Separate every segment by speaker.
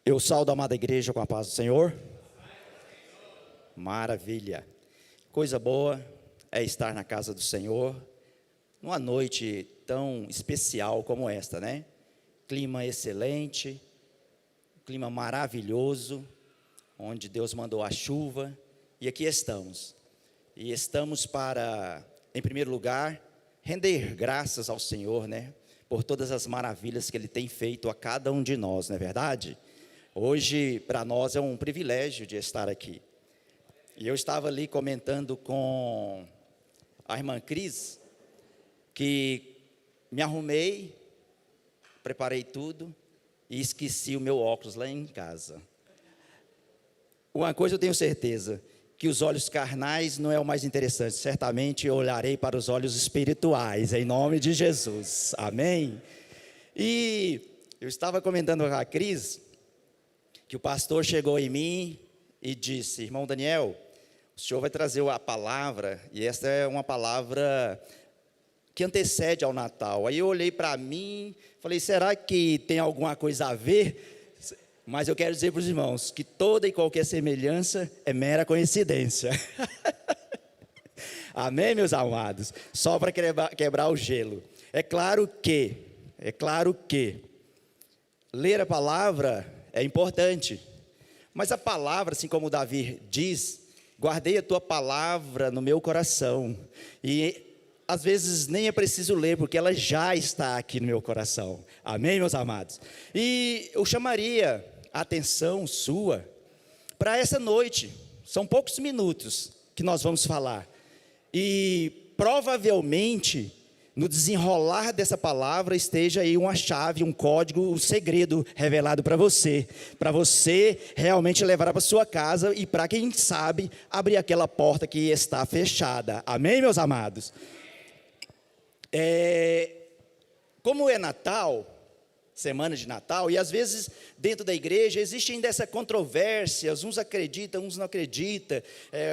Speaker 1: Eu saldo a amada igreja com a paz do Senhor. Maravilha. Coisa boa é estar na casa do Senhor, numa noite tão especial como esta, né? Clima excelente, clima maravilhoso, onde Deus mandou a chuva, e aqui estamos. E estamos para, em primeiro lugar, render graças ao Senhor, né? Por todas as maravilhas que Ele tem feito a cada um de nós, não é verdade? Hoje, para nós, é um privilégio de estar aqui. E eu estava ali comentando com a irmã Cris, que me arrumei, preparei tudo e esqueci o meu óculos lá em casa. Uma coisa eu tenho certeza, que os olhos carnais não é o mais interessante. Certamente eu olharei para os olhos espirituais, em nome de Jesus. Amém? E eu estava comentando com a Cris, que o pastor chegou em mim e disse: irmão Daniel, o senhor vai trazer a palavra, e esta é uma palavra que antecede ao Natal. Aí eu olhei para mim, falei: será que tem alguma coisa a ver? Mas eu quero dizer para os irmãos que toda e qualquer semelhança é mera coincidência. Amém, meus amados? Só para quebrar o gelo. É claro que ler a palavra é importante, mas a palavra, assim como Davi diz, guardei a tua palavra no meu coração, e às vezes nem é preciso ler, porque ela já está aqui no meu coração. Amém, meus amados? E eu chamaria a atenção sua para essa noite. São poucos minutos que nós vamos falar, e provavelmente no desenrolar dessa palavra esteja aí uma chave, um código, um segredo revelado para você realmente levar para sua casa, e para quem sabe abrir aquela porta que está fechada. Amém, meus amados? Como é Natal, semana de Natal, e às vezes dentro da igreja existe ainda essa controvérsia, uns acreditam, uns não acreditam,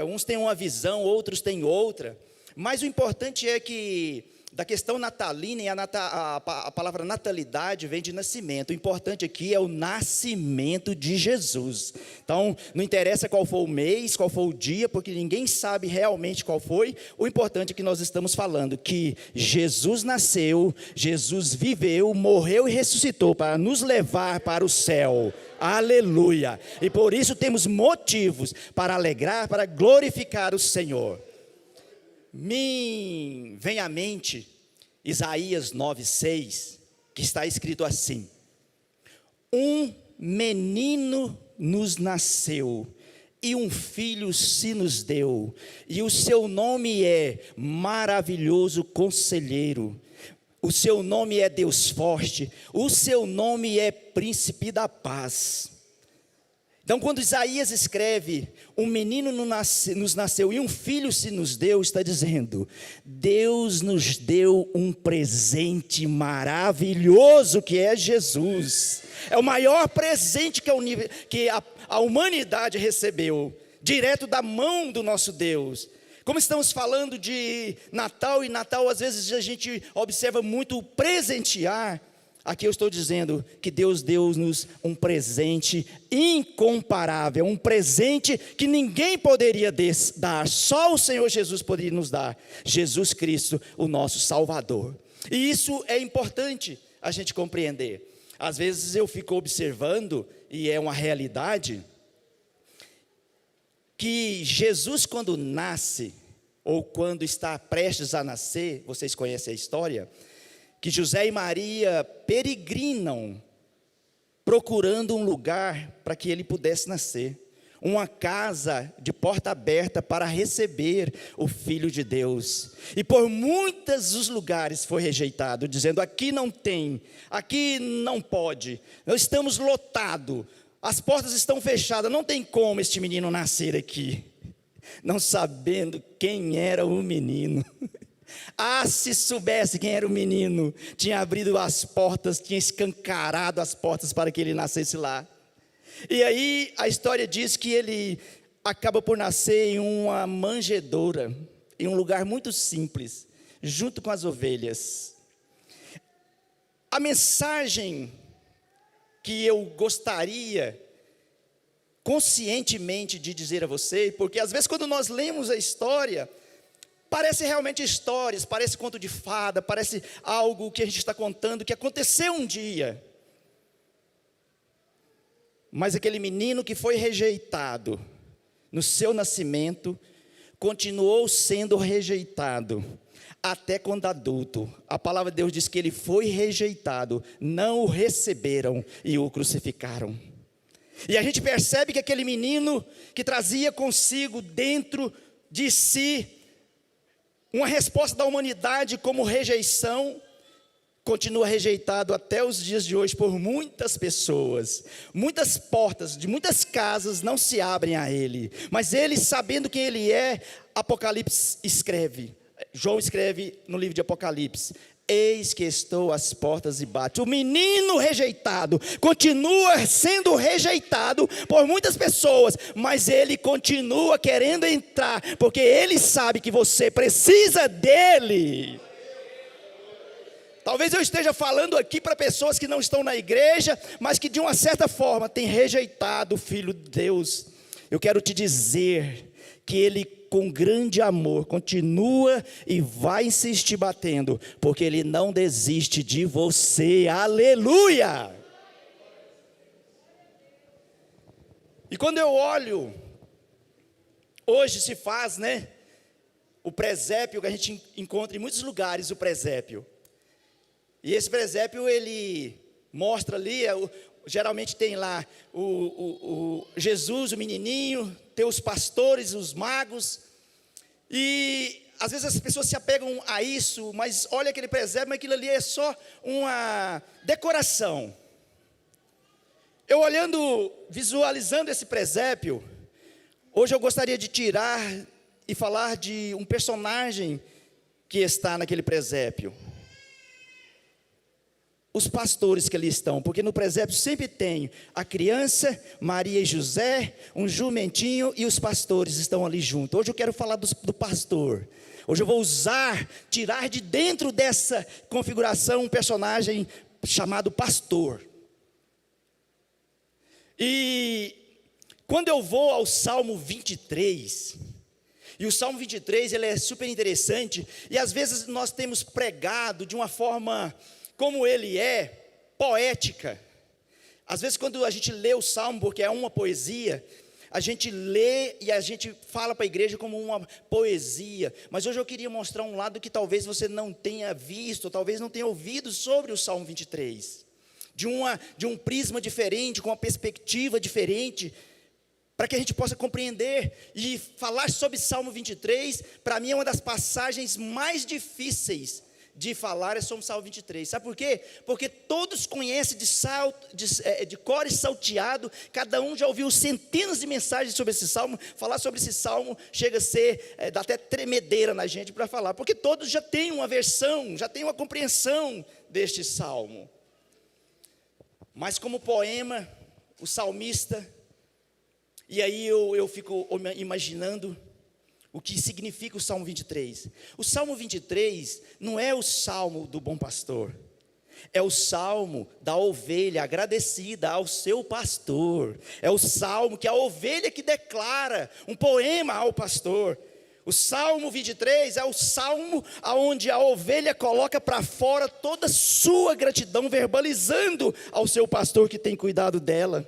Speaker 1: uns têm uma visão, outros têm outra, mas o importante é que da questão natalina, e a palavra natalidade vem de nascimento. O importante aqui é o nascimento de Jesus. Então, não interessa qual for o mês, qual for o dia, porque ninguém sabe realmente qual foi. O importante é que nós estamos falando que Jesus nasceu, Jesus viveu, morreu e ressuscitou para nos levar para o céu. Aleluia! E por isso temos motivos para alegrar, para glorificar o Senhor. Me vem à mente Isaías 9:6, que está escrito assim: um menino nos nasceu, e um filho se nos deu, e o seu nome é Maravilhoso Conselheiro, o seu nome é Deus Forte, o seu nome é Príncipe da Paz. Então, quando Isaías escreve, um menino nos nasceu e um filho se nos deu, está dizendo: Deus nos deu um presente maravilhoso, que é Jesus. É o maior presente que a humanidade recebeu, direto da mão do nosso Deus. Como estamos falando de Natal, e Natal às vezes a gente observa muito o presentear. Aqui eu estou dizendo que Deus deu-nos um presente incomparável, um presente que ninguém poderia dar, só o Senhor Jesus poderia nos dar, Jesus Cristo, o nosso Salvador. E isso é importante a gente compreender. Às vezes eu fico observando, e é uma realidade, que Jesus, quando nasce, ou quando está prestes a nascer, vocês conhecem a história, que José e Maria peregrinam, procurando um lugar para que ele pudesse nascer, uma casa de porta aberta para receber o Filho de Deus, e por muitos os lugares foi rejeitado, dizendo: aqui não tem, aqui não pode, nós estamos lotados, as portas estão fechadas, não tem como este menino nascer aqui, não sabendo quem era o menino. Ah, se soubesse quem era o menino, tinha abrido as portas, tinha escancarado as portas para que ele nascesse lá. E aí a história diz que ele acaba por nascer em uma manjedoura, em um lugar muito simples, junto com as ovelhas. A mensagem que eu gostaria conscientemente de dizer a você, porque às vezes quando nós lemos a história, parece realmente histórias, parece conto de fada, parece algo que a gente está contando, que aconteceu um dia. Mas aquele menino que foi rejeitado no seu nascimento, continuou sendo rejeitado até quando adulto. A palavra de Deus diz que ele foi rejeitado, não o receberam e o crucificaram. E a gente percebe que aquele menino que trazia consigo dentro de si uma resposta da humanidade como rejeição, continua rejeitado até os dias de hoje por muitas pessoas. Muitas portas de muitas casas não se abrem a ele, mas ele, sabendo quem ele é, Apocalipse escreve, João escreve no livro de Apocalipse: eis que estou às portas e bato. O menino rejeitado continua sendo rejeitado por muitas pessoas, mas ele continua querendo entrar, porque ele sabe que você precisa dele. Talvez eu esteja falando aqui para pessoas que não estão na igreja, mas que de uma certa forma têm rejeitado o Filho de Deus. Eu quero te dizer que ele, com grande amor, continua e vai insistir batendo, porque ele não desiste de você. Aleluia! E quando eu olho, hoje se faz, o presépio, que a gente encontra em muitos lugares, o presépio. E esse presépio, ele mostra ali, geralmente tem lá o Jesus, o menininho, tem os pastores, os magos, e às vezes as pessoas se apegam a isso, mas olha aquele presépio, mas aquilo ali é só uma decoração. Eu olhando, visualizando esse presépio, hoje eu gostaria de tirar e falar de um personagem que está naquele presépio. Os pastores que ali estão, porque no presépio sempre tem a criança, Maria e José, um jumentinho, e os pastores estão ali junto. Hoje eu quero falar do pastor. Hoje eu vou tirar de dentro dessa configuração um personagem chamado pastor. E quando eu vou ao Salmo 23, e o Salmo 23 ele é super interessante, e às vezes nós temos pregado de uma forma, como ele é, poética. Às vezes quando a gente lê o Salmo, porque é uma poesia, a gente lê e a gente fala para a igreja como uma poesia. Mas hoje eu queria mostrar um lado que talvez você não tenha visto, talvez não tenha ouvido sobre o Salmo 23. De um prisma diferente, com uma perspectiva diferente, para que a gente possa compreender. E falar sobre Salmo 23, para mim é uma das passagens mais difíceis de falar é sobre o Salmo 23, sabe por quê? Porque todos conhecem de cor e salteado, cada um já ouviu centenas de mensagens sobre esse Salmo. Falar sobre esse Salmo chega a ser, dá até tremedeira na gente para falar, porque todos já têm uma versão, já têm uma compreensão deste Salmo. Mas como poema, o salmista, e aí eu fico imaginando o que significa o Salmo 23. O Salmo 23 não é o Salmo do bom pastor. É o Salmo da ovelha agradecida ao seu pastor. É o Salmo que a ovelha que declara um poema ao pastor. O Salmo 23 é o Salmo onde a ovelha coloca para fora toda a sua gratidão, verbalizando ao seu pastor que tem cuidado dela.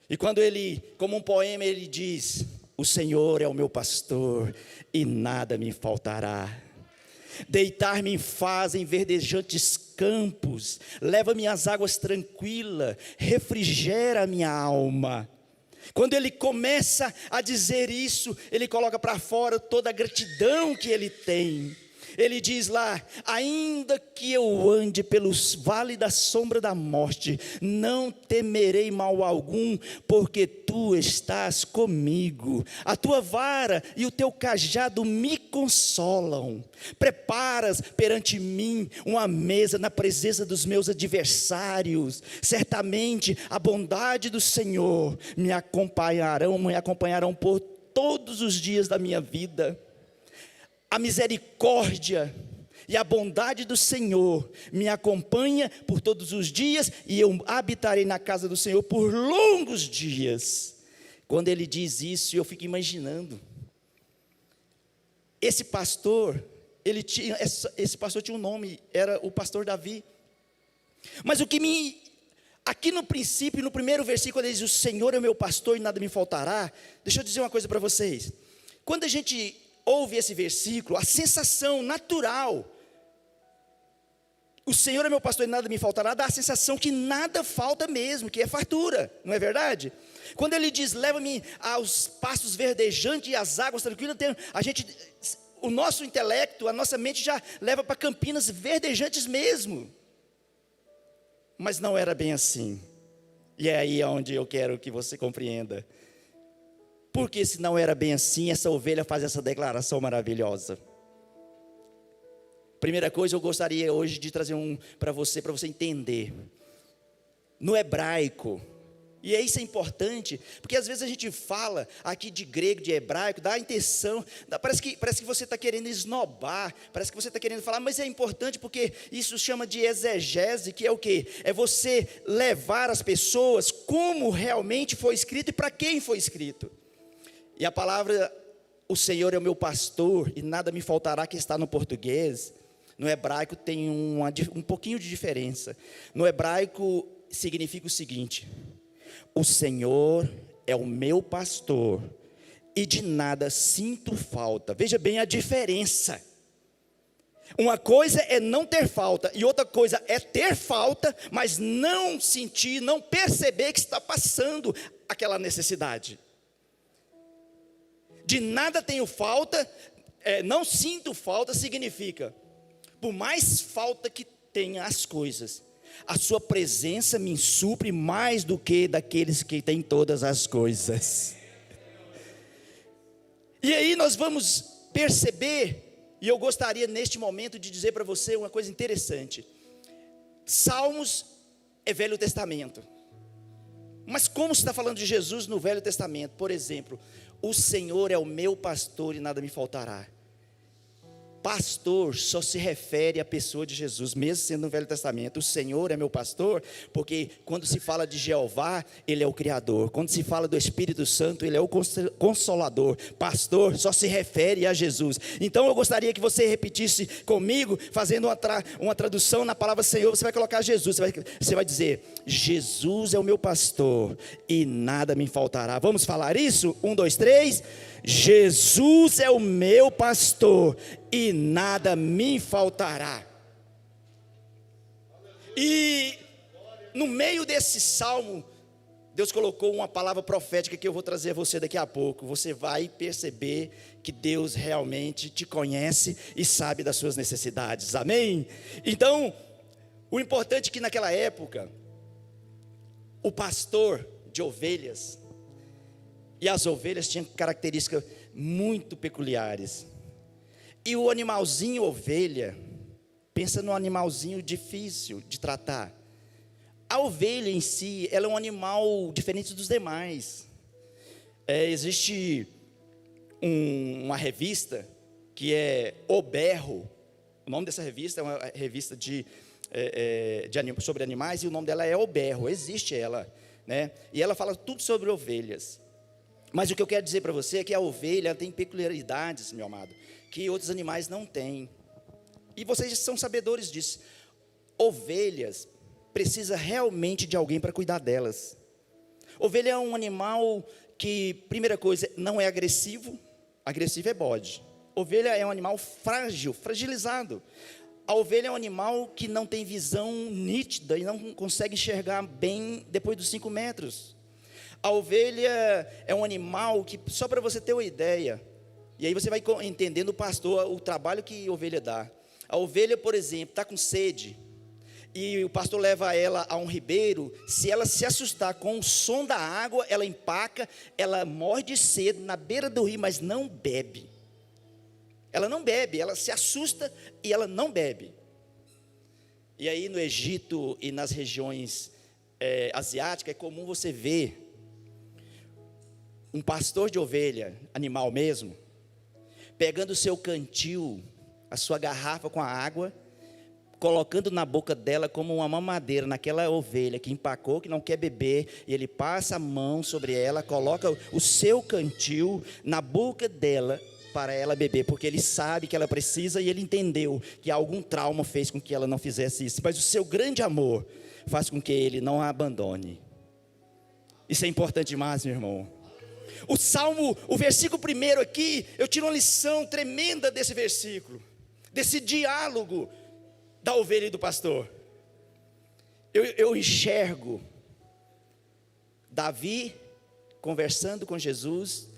Speaker 1: E quando ele, como um poema, ele diz: o Senhor é o meu pastor e nada me faltará. Deitar-me em faz em verdejantes campos, leva-me às águas tranquilas, refrigera a minha alma. Quando ele começa a dizer isso, ele coloca para fora toda a gratidão que ele tem. Ele diz lá: ainda que eu ande pelos vales da sombra da morte, não temerei mal algum, porque tu estás comigo. A tua vara e o teu cajado me consolam. Preparas perante mim uma mesa na presença dos meus adversários. Certamente a bondade do Senhor me acompanharão por todos os dias da minha vida. A misericórdia e a bondade do Senhor me acompanha por todos os dias, e eu habitarei na casa do Senhor por longos dias. Quando ele diz isso, eu fico imaginando, esse pastor tinha um nome, era o pastor Davi. Mas aqui no princípio, no primeiro versículo, ele diz: o Senhor é o meu pastor e nada me faltará. Deixa eu dizer uma coisa para vocês. Quando a gente ouve esse versículo, a sensação natural, o Senhor é meu pastor e nada me faltará, dá a sensação que nada falta mesmo, que é fartura, não é verdade? Quando ele diz: leva-me aos pastos verdejantes e às águas tranquilas, o nosso intelecto, a nossa mente já leva para campinas verdejantes mesmo. Mas não era bem assim. E é aí onde eu quero que você compreenda. Porque se não era bem assim, essa ovelha faz essa declaração maravilhosa. Primeira coisa, eu gostaria hoje de trazer para você entender. No hebraico, e isso é importante, porque às vezes a gente fala aqui de grego, de hebraico, dá a intenção, parece que você está querendo esnobar, parece que você está querendo falar, mas é importante porque isso chama de exegese, que é o quê? É você levar as pessoas como realmente foi escrito e para quem foi escrito. E a palavra, o Senhor é o meu pastor e nada me faltará, que está no português, no hebraico tem um pouquinho de diferença. No hebraico significa o seguinte: o Senhor é o meu pastor e de nada sinto falta. Veja bem a diferença. Uma coisa é não ter falta e outra coisa é ter falta, mas não sentir, não perceber que está passando aquela necessidade. De nada tenho falta, não sinto falta, significa, por mais falta que tenha as coisas, a sua presença me supre mais do que daqueles que têm todas as coisas. E aí nós vamos perceber, e eu gostaria neste momento de dizer para você uma coisa interessante. Salmos é Velho Testamento. Mas como se está falando de Jesus no Velho Testamento? Por exemplo, o Senhor é o meu pastor e nada me faltará. Pastor só se refere à pessoa de Jesus, mesmo sendo no Velho Testamento. O Senhor é meu pastor, porque quando se fala de Jeová, Ele é o Criador. Quando se fala do Espírito Santo, Ele é o Consolador. Pastor só se refere a Jesus. Então eu gostaria que você repetisse comigo, fazendo uma tradução na palavra Senhor. Você vai colocar Jesus, você vai dizer: Jesus é o meu pastor e nada me faltará. Vamos falar isso? 1, 2, 3. Jesus é o meu pastor e nada me faltará. E no meio desse salmo, Deus colocou uma palavra profética que eu vou trazer a você daqui a pouco. Você vai perceber que Deus realmente te conhece e sabe das suas necessidades, amém? Então, o importante é que naquela época, o pastor de ovelhas, e as ovelhas tinham características muito peculiares. E o animalzinho ovelha, pensa num animalzinho difícil de tratar. A ovelha em si, ela é um animal diferente dos demais. Existe uma revista que é O Berro. O nome dessa revista é uma revista sobre animais, e o nome dela é O Berro. Existe ela, né? E ela fala tudo sobre ovelhas. Mas o que eu quero dizer para você é que a ovelha tem peculiaridades, meu amado, que outros animais não têm. E vocês são sabedores disso. Ovelhas precisa realmente de alguém para cuidar delas. Ovelha é um animal que, primeira coisa, não é agressivo. Agressivo é bode. Ovelha é um animal frágil, fragilizado. A ovelha é um animal que não tem visão nítida e não consegue enxergar bem depois dos 5 metros. A ovelha é um animal que, só para você ter uma ideia, e aí você vai entendendo o pastor, o trabalho que a ovelha dá. A ovelha, por exemplo, está com sede, e o pastor leva ela a um ribeiro. Se ela se assustar com o som da água, ela empaca, ela morre de sede na beira do rio, mas não bebe. Ela não bebe, ela se assusta e ela não bebe. E aí no Egito e nas regiões asiáticas, é comum você ver um pastor de ovelha, animal mesmo, pegando o seu cantil a sua garrafa com a água, colocando na boca dela como uma mamadeira, naquela ovelha que empacou, que não quer beber, e ele passa a mão sobre ela, coloca o seu cantil na boca dela, para ela beber, porque ele sabe que ela precisa, e ele entendeu que algum trauma fez com que ela não fizesse isso, mas o seu grande amor faz com que ele não a abandone. Isso é importante demais, meu irmão. O Salmo, o versículo 1 aqui, eu tiro uma lição tremenda desse versículo, desse diálogo da ovelha e do pastor. Eu enxergo Davi conversando com Jesus,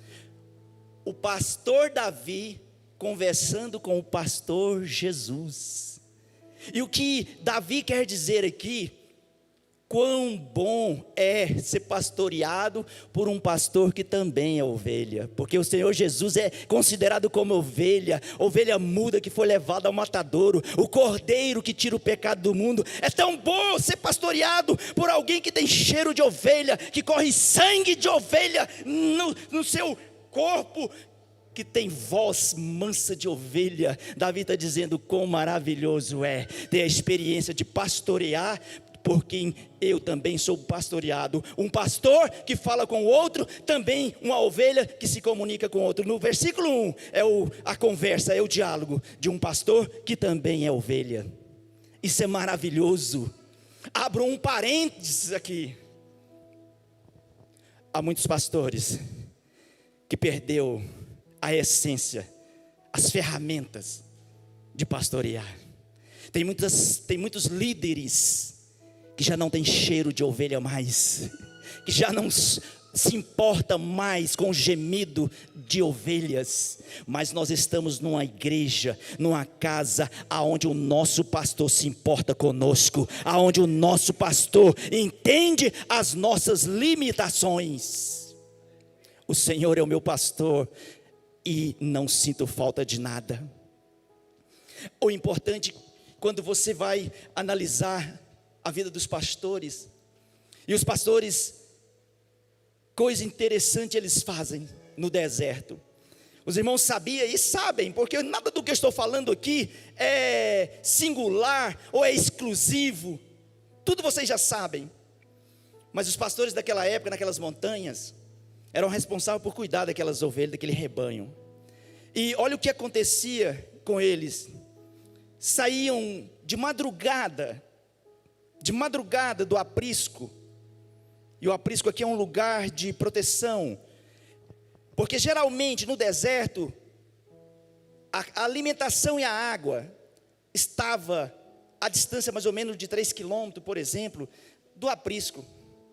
Speaker 1: o pastor Davi conversando com o pastor Jesus. E o que Davi quer dizer aqui, quão bom é ser pastoreado por um pastor que também é ovelha, porque o Senhor Jesus é considerado como ovelha muda que foi levada ao matadouro, o cordeiro que tira o pecado do mundo. É tão bom ser pastoreado por alguém que tem cheiro de ovelha, que corre sangue de ovelha no seu corpo, que tem voz mansa de ovelha. Davi está dizendo quão maravilhoso é ter a experiência de pastorear por quem eu também sou pastoreado, um pastor que fala com o outro, também uma ovelha que se comunica com o outro. No versículo 1 é a conversa, é o diálogo de um pastor que também é ovelha. Isso é maravilhoso. Abro um parênteses aqui. Há muitos pastores que perdeu a essência, as ferramentas de pastorear. Tem muitos líderes que já não tem cheiro de ovelha mais, que já não se importa mais com o gemido de ovelhas, mas nós estamos numa igreja, numa casa, aonde o nosso pastor se importa conosco, aonde o nosso pastor entende as nossas limitações. O Senhor é o meu pastor e não sinto falta de nada. O importante, quando você vai analisar a vida dos pastores, e os pastores, coisa interessante eles fazem no deserto. Os irmãos sabiam e sabem, porque nada do que eu estou falando aqui é singular ou é exclusivo, tudo vocês já sabem. Mas os pastores daquela época, naquelas montanhas, eram responsáveis por cuidar daquelas ovelhas, daquele rebanho. E olha o que acontecia com eles. Saíam de madrugada do aprisco. E o aprisco aqui é um lugar de proteção, porque geralmente no deserto a alimentação e a água estava a distância mais ou menos de 3 quilômetros, por exemplo, do aprisco.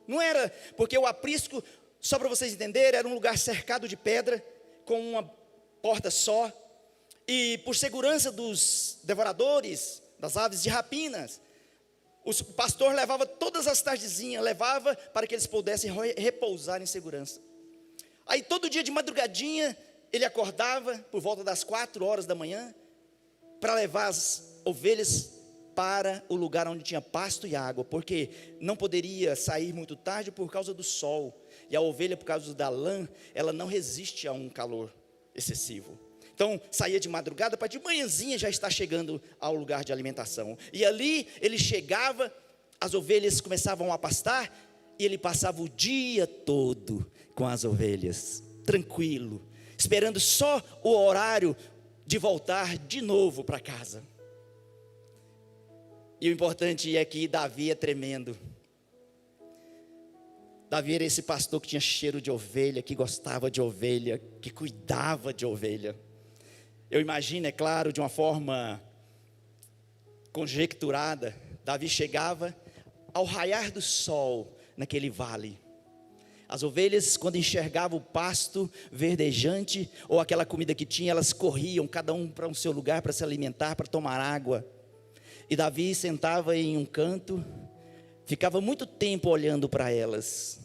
Speaker 1: Não era, porque o aprisco, só para vocês entenderem, era um lugar cercado de pedra, com uma porta só, e por segurança dos devoradores, das aves de rapinas, o pastor levava todas as tardezinhas, levava para que eles pudessem repousar em segurança. Aí todo dia de madrugadinha, ele acordava por volta das 4 horas da manhã, para levar as ovelhas para o lugar onde tinha pasto e água, porque não poderia sair muito tarde por causa do sol, e a ovelha, por causa da lã, ela não resiste a um calor excessivo. Então saía de madrugada para de manhãzinha já estar chegando ao lugar de alimentação. E ali ele chegava, as ovelhas começavam a pastar, e ele passava o dia todo com as ovelhas, tranquilo, esperando só o horário de voltar de novo para casa. E o importante é que Davi é tremendo. Davi era esse pastor que tinha cheiro de ovelha, que gostava de ovelha, que cuidava de ovelha. Eu imagino, é claro, de uma forma conjecturada, Davi chegava ao raiar do sol naquele vale. As ovelhas, quando enxergavam o pasto verdejante, ou aquela comida que tinha, elas corriam, cada um para o seu lugar, para se alimentar, para tomar água. E Davi sentava em um canto, ficava muito tempo olhando para elas.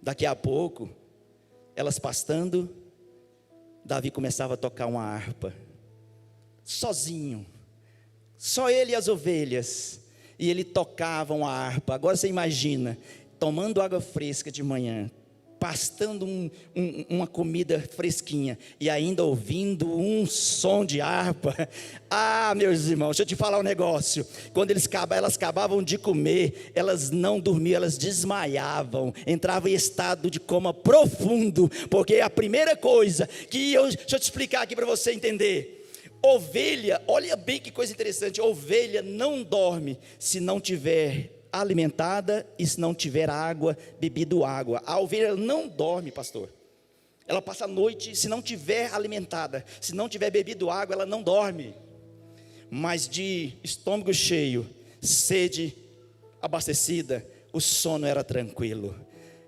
Speaker 1: Daqui a pouco, elas pastando, Davi começava a tocar uma harpa, sozinho, só ele e as ovelhas, e ele tocava uma harpa. Agora você imagina, tomando água fresca de manhã, pastando uma comida fresquinha e ainda ouvindo um som de harpa. Ah, meus irmãos, deixa eu te falar um negócio. Quando elas acabavam de comer, elas não dormiam, elas desmaiavam, entravam em estado de coma profundo, porque a primeira coisa deixa eu te explicar aqui para você entender. Ovelha, olha bem que coisa interessante, ovelha não dorme se não tiver alimentada e se não tiver água, bebido água. A ovelha não dorme, pastor. Ela passa a noite, se não tiver alimentada, se não tiver bebido água, ela não dorme. Mas de estômago cheio, sede abastecida, o sono era tranquilo.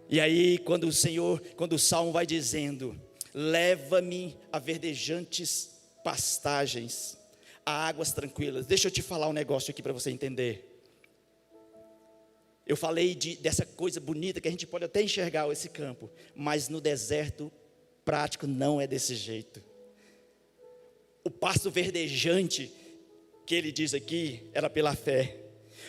Speaker 1: E aí quando o Salmo vai dizendo: leva-me a verdejantes pastagens, a águas tranquilas. Deixa eu te falar um negócio aqui para você entender. Eu falei dessa coisa bonita que a gente pode até enxergar esse campo, mas no deserto prático não é desse jeito. O pasto verdejante que ele diz aqui era pela fé,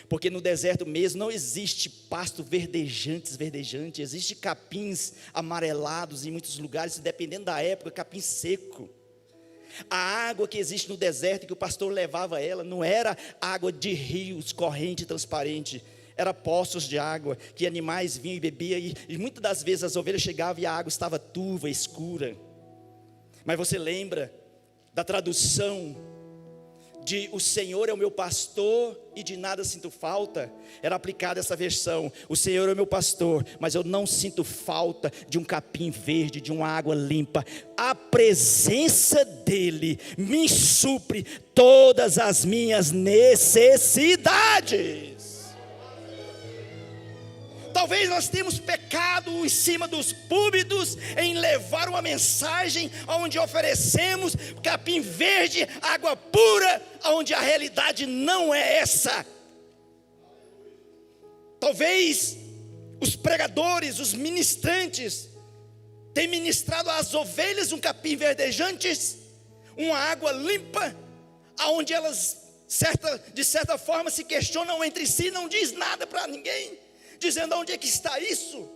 Speaker 1: porque no deserto mesmo não existe pasto verdejante, existe capins amarelados em muitos lugares, dependendo da época, capim seco. A água que existe no deserto, que o pastor levava ela, não era água de rios, corrente transparente, era poços de água, que animais vinham e bebiam, e muitas das vezes as ovelhas chegavam e a água estava turva, escura. Mas você lembra da tradução de o Senhor é o meu pastor e de nada sinto falta? Era aplicada essa versão: o Senhor é o meu pastor, mas eu não sinto falta de um capim verde, de uma água limpa. A presença dele me supre todas as minhas necessidades. Talvez nós temos pecado em cima dos púlpitos em levar uma mensagem onde oferecemos capim verde, água pura, onde a realidade não é essa. Talvez os pregadores, os ministrantes, tenham ministrado às ovelhas um capim verdejante, uma água limpa, onde elas de certa forma se questionam entre si, não diz nada para ninguém, dizendo: onde é que está isso?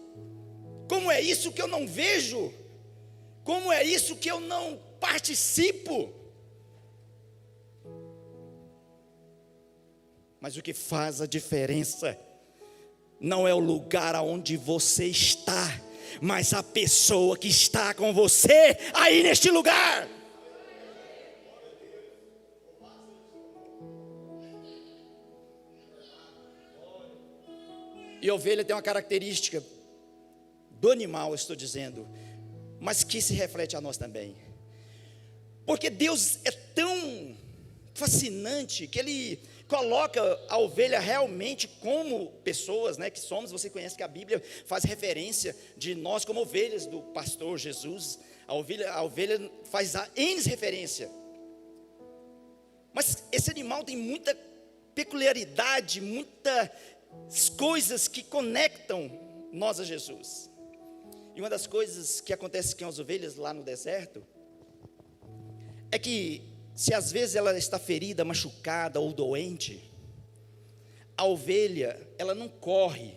Speaker 1: Como é isso que eu não vejo? Como é isso que eu não participo? Mas o que faz a diferença não é o lugar aonde você está, mas a pessoa que está com você aí neste lugar. E a ovelha tem uma característica do animal, eu estou dizendo, mas que se reflete a nós também. Porque Deus é tão fascinante que Ele coloca a ovelha realmente como pessoas, né, que somos. Você conhece que a Bíblia faz referência de nós como ovelhas do pastor Jesus. A ovelha faz a N referência. Mas esse animal tem muita peculiaridade, muitas coisas que conectam nós a Jesus. E uma das coisas que acontece com as ovelhas lá no deserto é que, se às vezes ela está ferida, machucada ou doente, a ovelha, ela não corre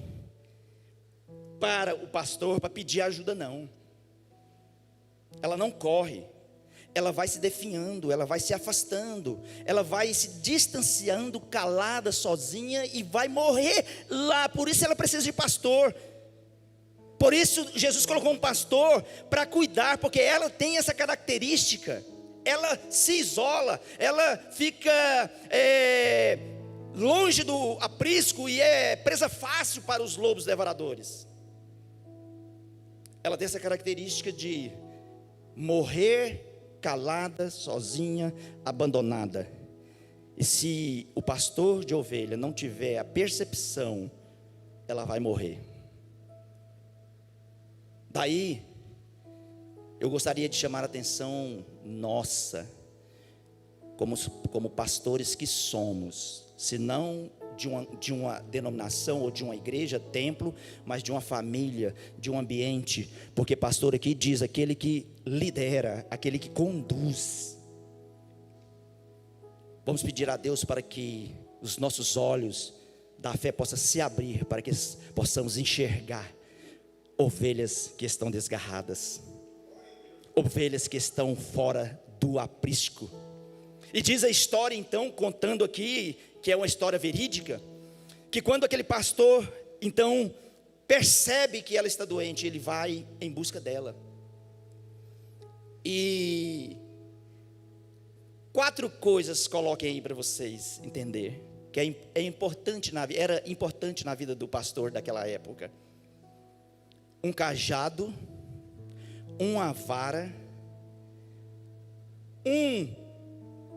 Speaker 1: para o pastor para pedir ajuda, não. Ela não corre. Ela vai se definhando, ela vai se afastando, ela vai se distanciando, calada, sozinha, e vai morrer lá. Por isso ela precisa de pastor. Por isso Jesus colocou um pastor para cuidar, porque ela tem essa característica. Ela se isola, ela fica longe do aprisco e é presa fácil para os lobos devoradores. Ela tem essa característica de morrer calada, sozinha, abandonada. E se o pastor de ovelha não tiver a percepção, ela vai morrer. Daí, eu gostaria de chamar a atenção nossa, como pastores que somos, se não de uma denominação ou de uma igreja, templo, mas de uma família, de um ambiente. Porque pastor aqui diz aquele que lidera, aquele que conduz. Vamos pedir a Deus para que os nossos olhos da fé possam se abrir, para que possamos enxergar ovelhas que estão desgarradas, ovelhas que estão fora do aprisco. E diz a história então, contando aqui, que é uma história verídica, que quando aquele pastor então percebe que ela está doente, ele vai em busca dela. E 4 coisas coloquem aí para vocês entender, que era importante na vida do pastor daquela época: um cajado, uma vara, um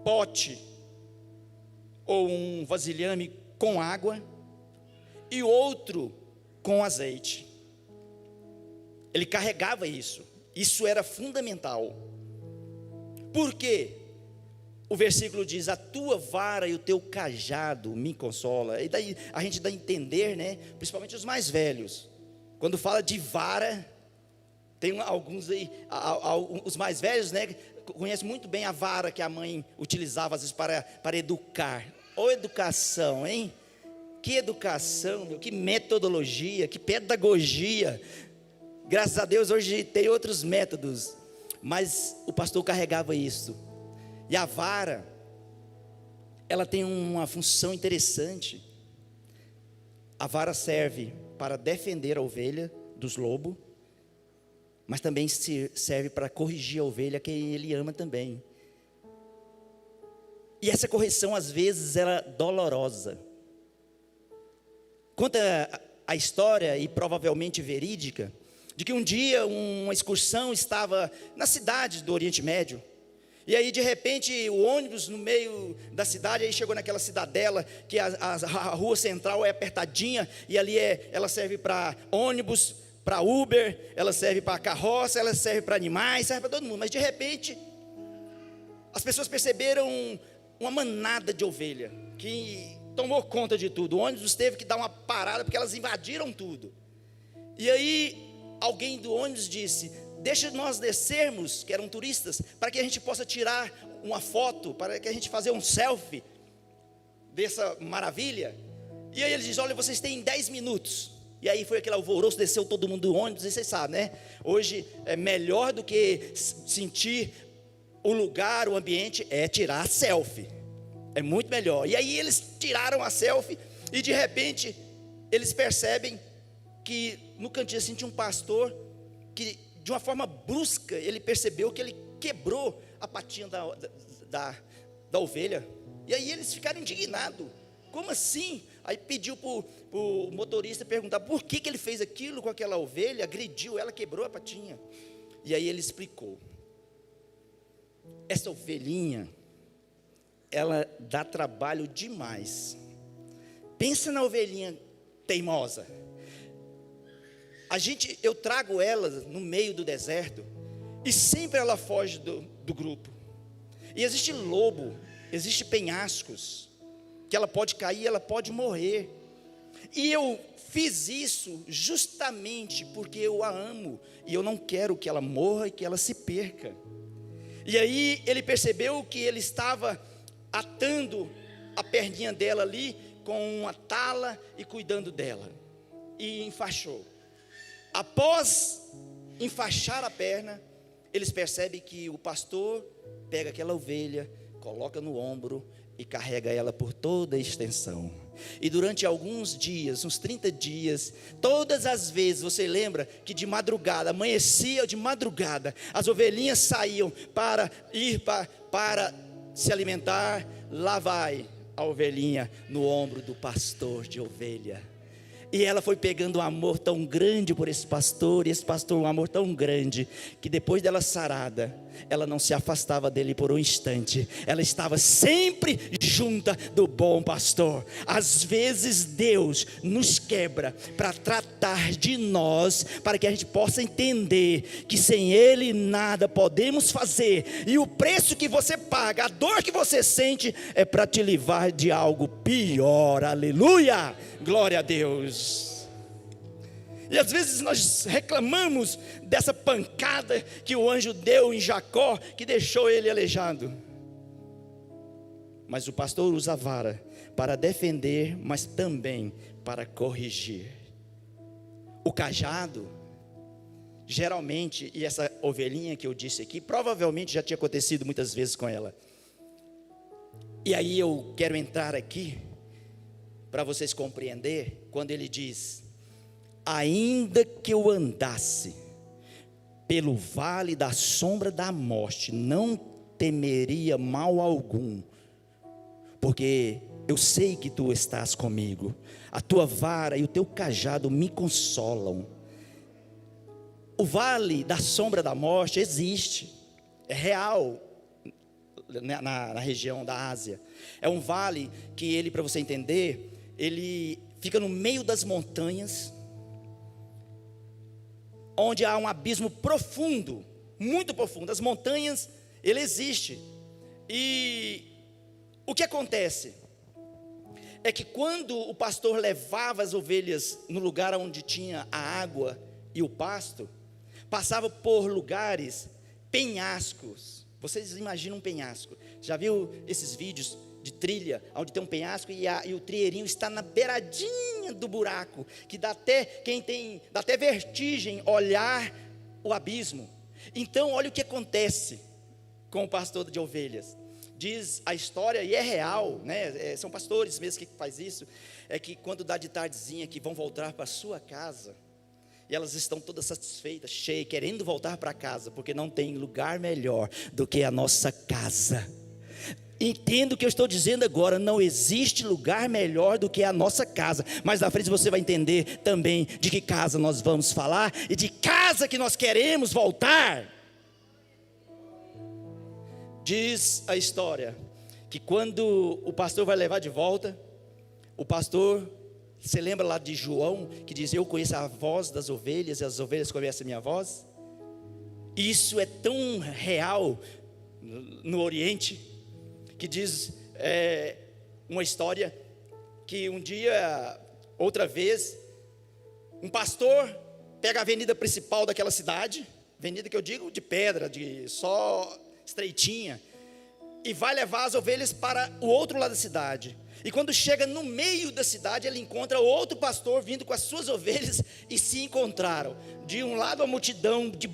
Speaker 1: pote ou um vasilhame com água e outro com azeite. Ele carregava isso era fundamental. Por quê? O versículo diz: a tua vara e o teu cajado me consola. E daí a gente dá a entender, né, principalmente os mais velhos, quando fala de vara, tem alguns aí, os mais velhos, né, conhecem muito bem a vara que a mãe utilizava às vezes para educar. Ô educação, hein? Que educação, que metodologia, que pedagogia. Graças a Deus hoje tem outros métodos, mas o pastor carregava isso. E a vara, ela tem uma função interessante. A vara serve para defender a ovelha dos lobos, mas também serve para corrigir a ovelha que ele ama também. E essa correção às vezes era dolorosa. Conta a história, e provavelmente verídica, de que um dia uma excursão estava na cidade do Oriente Médio. E aí de repente o ônibus no meio da cidade, aí chegou naquela cidadela, que a rua central é apertadinha, e ali ela serve para ônibus, para Uber, ela serve para carroça, ela serve para animais, serve para todo mundo. Mas de repente as pessoas perceberam uma manada de ovelha que tomou conta de tudo. O ônibus teve que dar uma parada porque elas invadiram tudo. E aí alguém do ônibus disse: deixa nós descermos, que eram turistas, para que a gente possa tirar uma foto, para que a gente fazer um selfie dessa maravilha. E aí ele diz: olha, vocês têm 10 minutos. E aí foi aquele alvoroço, desceu todo mundo do ônibus. E vocês sabem, né? Hoje é melhor do que sentir o lugar, o ambiente, é tirar a selfie. É muito melhor. E aí eles tiraram a selfie, e de repente eles percebem que no cantinho assim tinha um pastor que, de uma forma brusca, ele percebeu que ele quebrou a patinha da ovelha. E aí eles ficaram indignados. Como assim? Aí pediu para o motorista perguntar por que ele fez aquilo com aquela ovelha, agrediu ela, quebrou a patinha. E aí ele explicou: essa ovelhinha, ela dá trabalho demais. Pensa na ovelhinha teimosa. Eu trago ela no meio do deserto, e sempre ela foge do grupo. E existe lobo, existe penhascos, que ela pode cair, ela pode morrer. E eu fiz isso justamente porque eu a amo, e eu não quero que ela morra e que ela se perca. E aí ele percebeu que ele estava atando a perninha dela ali com uma tala e cuidando dela, e enfaixou. Após enfaixar a perna, eles percebem que o pastor pega aquela ovelha, coloca no ombro e carrega ela por toda a extensão. E durante alguns dias, uns 30 dias, todas as vezes, você lembra que de madrugada, amanhecia de madrugada, as ovelhinhas saíam para ir para se alimentar. Lá vai a ovelhinha no ombro do pastor de ovelha. E ela foi pegando um amor tão grande por esse pastor, e esse pastor um amor tão grande, que depois dela sarada, ela não se afastava dele por um instante. Ela estava sempre junta do bom pastor. Às vezes Deus nos quebra para tratar de nós, para que a gente possa entender que sem Ele nada podemos fazer. E o preço que você paga, a dor que você sente, é para te livrar de algo pior. Aleluia! Glória a Deus. E às vezes nós reclamamos dessa pancada que o anjo deu em Jacó, que deixou ele aleijado. Mas o pastor usa a vara para defender, mas também para corrigir. O cajado geralmente, e essa ovelhinha que eu disse aqui, provavelmente já tinha acontecido muitas vezes com ela. E aí eu quero entrar aqui, para vocês compreender, quando ele diz: ainda que eu andasse pelo vale da sombra da morte, não temeria mal algum, porque eu sei que tu estás comigo, a tua vara e o teu cajado me consolam. O vale da sombra da morte existe, é real, na região da Ásia. É um vale que ele, para você entender, ele fica no meio das montanhas, onde há um abismo profundo, muito profundo. As montanhas, ele existe. E o que acontece é que quando o pastor levava as ovelhas no lugar onde tinha a água e o pasto, passava por lugares, penhascos. Vocês imaginam um penhasco? Já viu esses vídeos de trilha, onde tem um penhasco e o trilheirinho está na beiradinha do buraco, que dá até vertigem olhar o abismo. Então olha o que acontece com o pastor de ovelhas. Diz a história, e é real, né? São pastores mesmo que faz isso, é que quando dá de tardezinha que vão voltar para a sua casa, e elas estão todas satisfeitas, cheias, querendo voltar para casa, porque não tem lugar melhor do que a nossa casa. Entenda o que eu estou dizendo agora, não existe lugar melhor do que a nossa casa. Mas na frente você vai entender também de que casa nós vamos falar e de casa que nós queremos voltar. Diz a história que quando o pastor vai levar de volta, o pastor, você lembra lá de João, que diz: eu conheço a voz das ovelhas e as ovelhas conhecem a minha voz? Isso é tão real no Oriente, que diz uma história, que um dia, outra vez, um pastor pega a avenida principal daquela cidade, avenida que eu digo de pedra, de só estreitinha, e vai levar as ovelhas para o outro lado da cidade. E quando chega no meio da cidade, ele encontra outro pastor vindo com as suas ovelhas, e se encontraram. De um lado a multidão de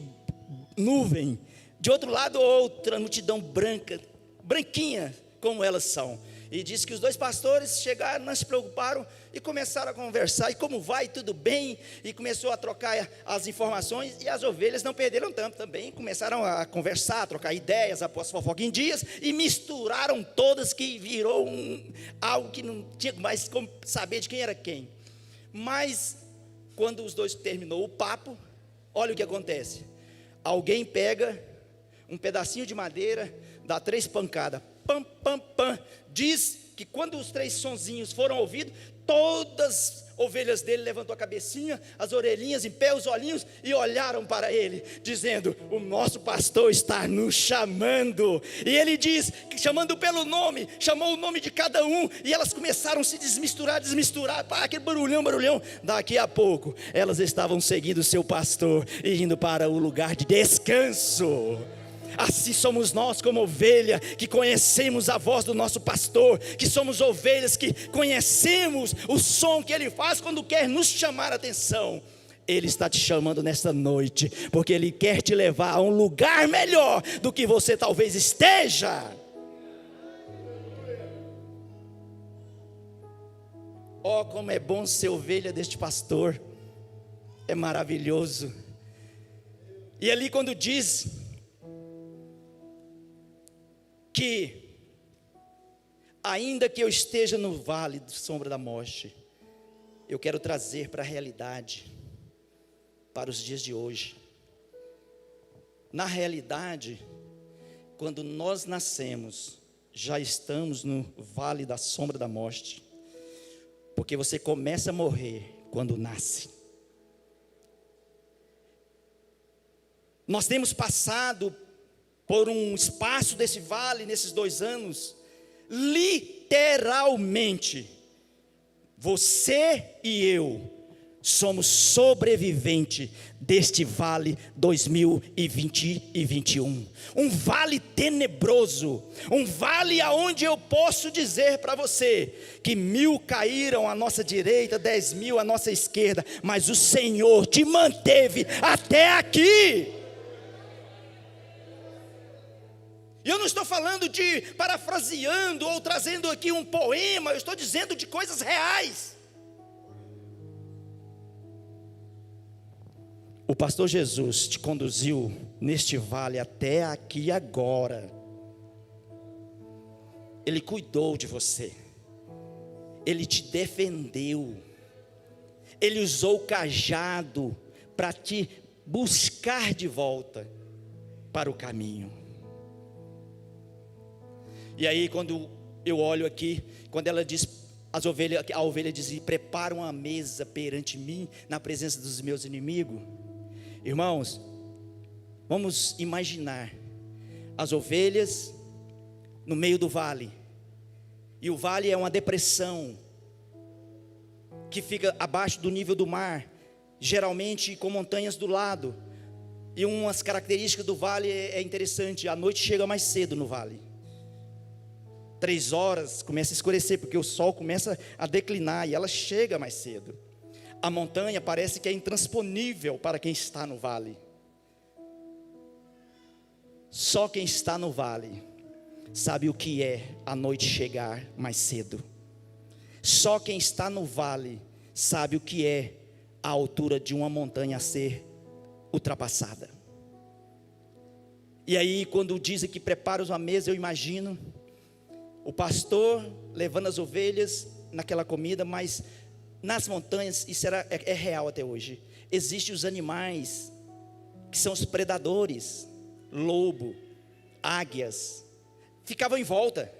Speaker 1: nuvem, de outro lado outra multidão branca, branquinha como elas são. E diz que os dois pastores chegaram, não se preocuparam e começaram a conversar. E como vai? Tudo bem? E começou a trocar as informações. E as ovelhas não perderam tanto também. Começaram a conversar, a trocar ideias, após fofoca em dias. E misturaram todas, que virou algo que não tinha mais como saber de quem era quem. Mas quando os dois terminou o papo, olha o que acontece. Alguém pega um pedacinho de madeira, dá 3 pancadas. Pam, pam, pam. Diz que quando os 3 sonzinhos foram ouvidos, todas as ovelhas dele levantou a cabecinha, as orelhinhas em pé, os olhinhos, e olharam para ele, dizendo: o nosso pastor está nos chamando. E ele diz, chamando pelo nome, chamou o nome de cada um, e elas começaram a se desmisturar, aquele barulhão. Daqui a pouco, elas estavam seguindo o seu pastor e indo para o lugar de descanso. Assim somos nós, como ovelha, que conhecemos a voz do nosso pastor, que somos ovelhas que conhecemos o som que ele faz quando quer nos chamar a atenção. Ele está te chamando nesta noite, porque ele quer te levar a um lugar melhor do que você talvez esteja. Oh, como é bom ser ovelha deste pastor, é maravilhoso. E ali quando diz que ainda que eu esteja no vale da sombra da morte, eu quero trazer para a realidade, para os dias de hoje. Na realidade, quando nós nascemos, já estamos no vale da sombra da morte, porque você começa a morrer quando nasce. Nós temos passado por um espaço desse vale, nesses 2 anos, literalmente, você e eu, somos sobreviventes deste vale 2020 e 21, um vale tenebroso, um vale aonde eu posso dizer para você, que 1000 caíram à nossa direita, 10.000 à nossa esquerda, mas o Senhor te manteve até aqui. E eu não estou falando de parafraseando ou trazendo aqui um poema, eu estou dizendo de coisas reais. O pastor Jesus te conduziu neste vale até aqui agora. Ele cuidou de você. Ele te defendeu. Ele usou o cajado para te buscar de volta para o caminho. E aí quando eu olho aqui, quando ela diz, a ovelha diz, prepara uma mesa perante mim, na presença dos meus inimigos. Irmãos, vamos imaginar as ovelhas no meio do vale, e o vale é uma depressão que fica abaixo do nível do mar, geralmente com montanhas do lado. E umas características do vale é interessante, a noite chega mais cedo no vale. 3 horas começa a escurecer, porque o sol começa a declinar e ela chega mais cedo. A montanha parece que é intransponível para quem está no vale. Só quem está no vale sabe o que é a noite chegar mais cedo. Só quem está no vale sabe o que é a altura de uma montanha a ser ultrapassada. E aí quando dizem que prepara uma mesa, eu imagino o pastor levando as ovelhas naquela comida, mas nas montanhas, isso é real até hoje, existem os animais, que são os predadores, lobo, águias, ficavam em volta.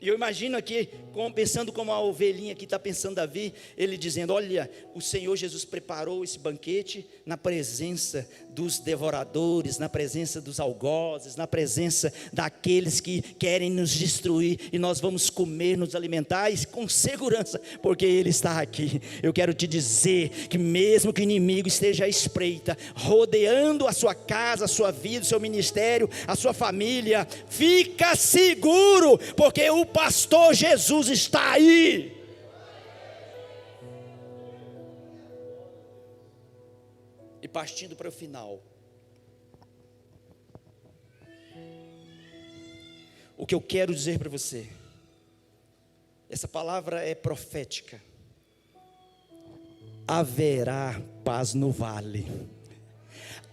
Speaker 1: E eu imagino aqui, pensando como a ovelhinha que está pensando Davi, ele dizendo, olha, o Senhor Jesus preparou esse banquete na presença dos devoradores, na presença dos algozes, na presença daqueles que querem nos destruir, e nós vamos comer, nos alimentar, e com segurança, porque Ele está aqui. Eu quero te dizer, que mesmo que o inimigo esteja à espreita, rodeando a sua casa, a sua vida, o seu ministério, a sua família, fica seguro, porque o pastor Jesus está aí. E partindo para o final, o que eu quero dizer para você, essa palavra é profética. Haverá paz no vale.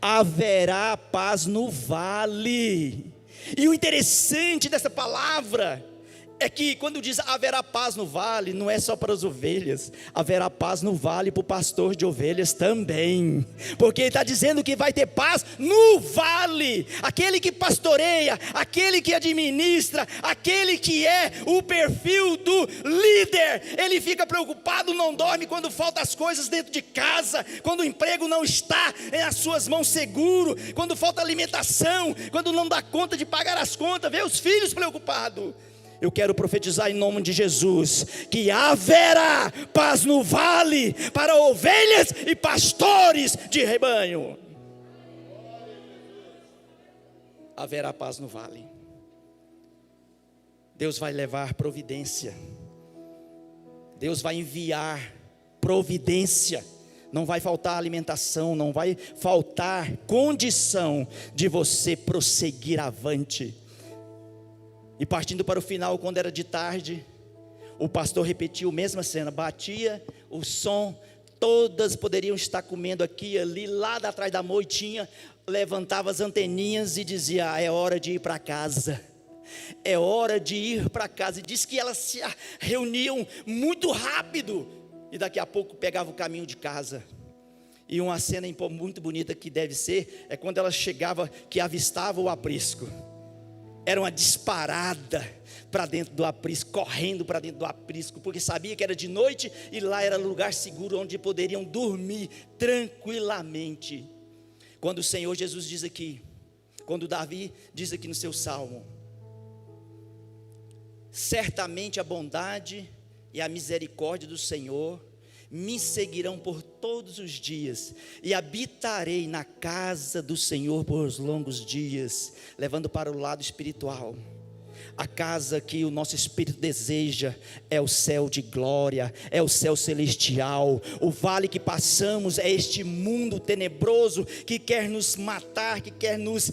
Speaker 1: Haverá paz no vale. E o interessante dessa palavra é que quando diz haverá paz no vale, não é só para as ovelhas, haverá paz no vale para o pastor de ovelhas também, porque ele está dizendo que vai ter paz no vale. Aquele que pastoreia, aquele que administra, aquele que é o perfil do líder, ele fica preocupado, não dorme quando faltam as coisas dentro de casa, quando o emprego não está nas suas mãos seguro, quando falta alimentação, quando não dá conta de pagar as contas, vê os filhos preocupados. Eu quero profetizar em nome de Jesus, que haverá paz no vale, para ovelhas e pastores de rebanho. Haverá paz no vale. Deus vai levar providência. Deus vai enviar providência. Não vai faltar alimentação, não vai faltar condição de você prosseguir avante. E partindo para o final, quando era de tarde, o pastor repetiu a mesma cena, batia o som, todas poderiam estar comendo aqui e ali, lá atrás da moitinha, levantava as anteninhas e dizia, é hora de ir para casa, é hora de ir para casa, e disse que elas se reuniam muito rápido, e daqui a pouco pegava o caminho de casa. E uma cena muito bonita que deve ser, é quando ela chegava, que avistava o aprisco. Era uma disparada para dentro do aprisco, correndo para dentro do aprisco, porque sabia que era de noite e lá era lugar seguro onde poderiam dormir tranquilamente. Quando o Senhor Jesus diz aqui, quando Davi diz aqui no seu salmo, certamente a bondade e a misericórdia do Senhor me seguirão por todos os dias, e habitarei na casa do Senhor por longos dias. Levando para o lado espiritual, a casa que o nosso espírito deseja é o céu de glória, é o céu celestial. O vale que passamos é este mundo tenebroso que quer nos matar, que quer nos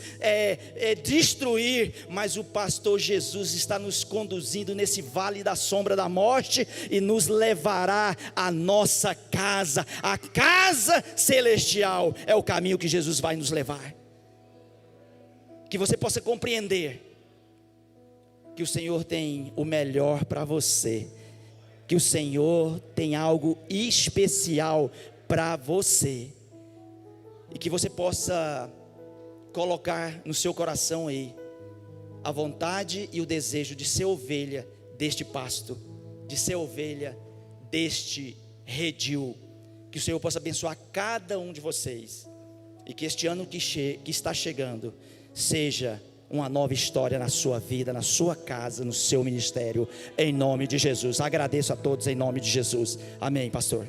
Speaker 1: destruir, mas o pastor Jesus está nos conduzindo nesse vale da sombra da morte e nos levará à nossa casa, a casa celestial. É o caminho que Jesus vai nos levar. Que você possa compreender que o Senhor tem o melhor para você, que o Senhor tem algo especial para você, e que você possa colocar no seu coração aí a vontade e o desejo de ser ovelha deste pasto, de ser ovelha deste redil. Que o Senhor possa abençoar cada um de vocês, e que este ano que está chegando seja uma nova história na sua vida, na sua casa, no seu ministério, em nome de Jesus. Agradeço a todos em nome de Jesus. Amém, pastor.